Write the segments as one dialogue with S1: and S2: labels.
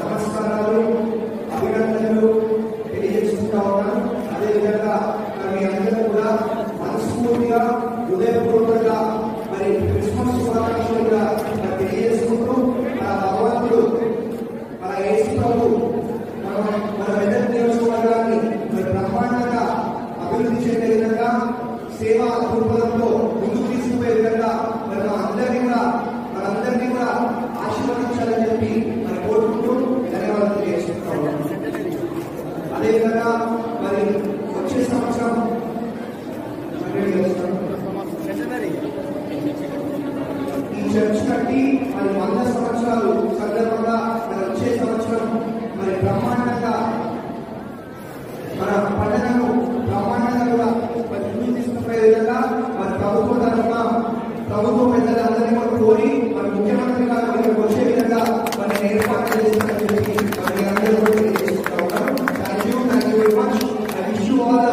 S1: నమస్కారాలు, అభినందనలు తెలియజేసుకుంటా ఉన్నాను. అదేవిధంగా మీ అందరూ కూడా మనస్ఫూర్తిగా హృదయపూర్వకంగా మరి క్రిస్మస్ శుభాకాంక్షలు కూడా తెలియజేసుకుంటూ మన భగవంతుడు మన యేసు ప్రభు మన వెంకట నియోజకవర్గాన్ని బ్రహ్మాండంగా అభివృద్ధి చెందే విధంగా సేవా దృక్పథంలో ముందుకు తీసుకుపోయే విధంగా మనందరినీ కూడా ఆశీర్వదించాలని చెప్పి మనం కోరుకుంటూ ధన్యవాదాలు తెలియజేసుకుంటాం. అదేవిధంగా మరి వచ్చే సంవత్సరం ఈ చర్చ్ కట్టి మరి 100 సంవత్సరాలు సందర్భంగా మరి వచ్చే సంవత్సరం మరి బ్రహ్మాండంగా మన పండుగను బ్రహ్మాండంగా కూడా మరి ముందుకు తీసుకుపోయే విధంగా మరి ప్రభుత్వం తరఫున ప్రభుత్వ పెద్దలందరినీ కూడా కోరి మరి ముఖ్యమంత్రి గారు ఇక్కడికి వచ్చే విధంగా మరి ఏర్పాటు చేస్తారని చెప్పి మరి అందరూ కూడా తెలియజేసుకుంటా ఉన్నాం. Thank you very much. I wish you all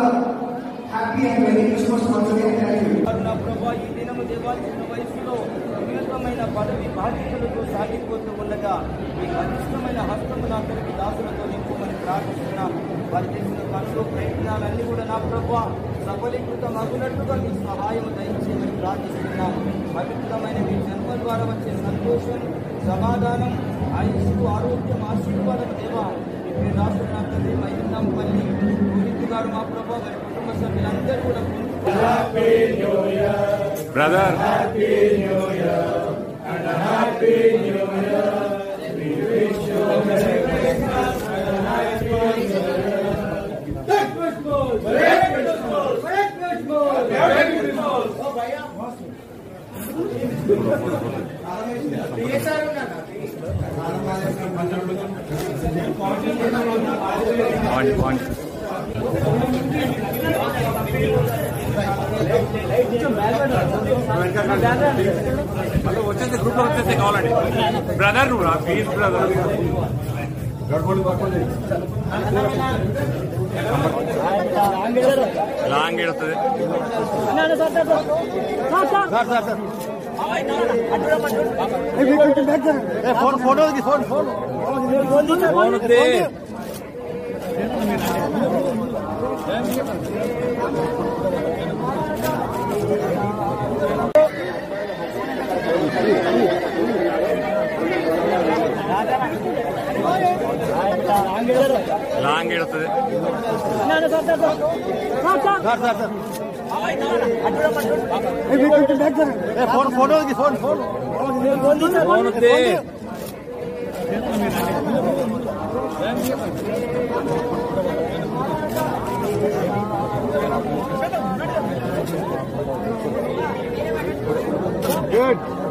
S1: happy and merry Christmas once again. Thank you.
S2: ఈ దినము దేవాల్సిన వయసులో ఉన్నతమైన పదవి బాధ్యతలతో సాగిపోతూ ఉండగా మీ అదృష్టమైన హస్తము నా అందరికి దాసులతో నింపుమని ప్రార్థిస్తున్నాం. వారు చేసిన పనులు ప్రయత్నాలన్నీ కూడా నా ప్రభు సఫలీకృతం అగునట్లుగా మీ సహాయం దయచేయమని ప్రార్థిస్తున్నాం. పవిత్రమైన మీ జన్మ ద్వారా వచ్చే సంతోషం, సమాధానం, ఆయుష్కు ఆరోగ్యం, ఆశీర్వాదం దేవా మీ రాష్ట్ర తండ్రి మైందంపల్లి పూరితి గారు మా ప్రభు వారి కుటుంబ సభ్యులందరూ కూడా
S3: brother happy new year and happy new year. We wish you Merry Christmas and Happy New Year. Merry Christmas. Merry Christmas. Merry Christmas. Merry Christmas. Oh bhaiya. ये सारे ना on వచ్చేసి గ్రూప్ లో వచ్చేసి కావాలండి బ్రదర్ ప్లీజ్ బ్రదర్. లాంగ్ ఎడుతుంది long ఎడుతుంది Good.